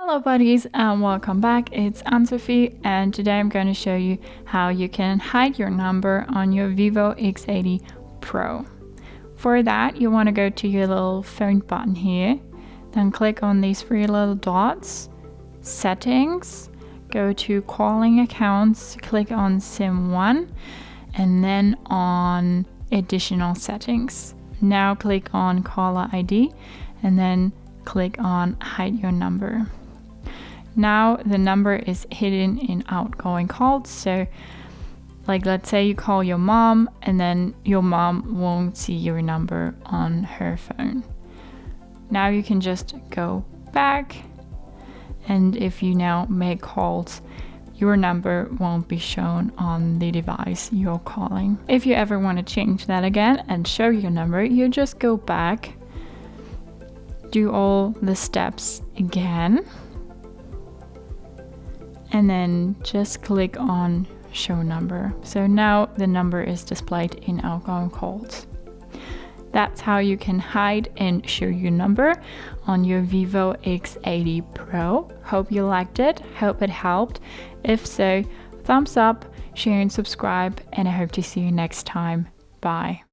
Hello buddies and welcome back. It's Anne-Sophie and today I'm going to show you how you can hide your number on your Vivo X80 Pro. For that you want to go to your little phone button here, then click on these three little dots, settings, go to calling accounts, click on SIM 1 and then on additional settings. Now click on caller ID and then click on hide your number. Now the number is hidden in outgoing calls, so like let's say you call your mom and then your mom won't see your number on her phone. Now you can just go back, and if you now make calls, your number won't be shown on the device you're calling. If you ever want to change that again and show your number, you just go back, do all the steps again, and then just click on show number. So now the number is displayed in outgoing calls. That's how you can hide and show your number on your Vivo X80 Pro. Hope you liked it, hope it helped. If so, thumbs up, share and subscribe, and I hope to see you next time. Bye.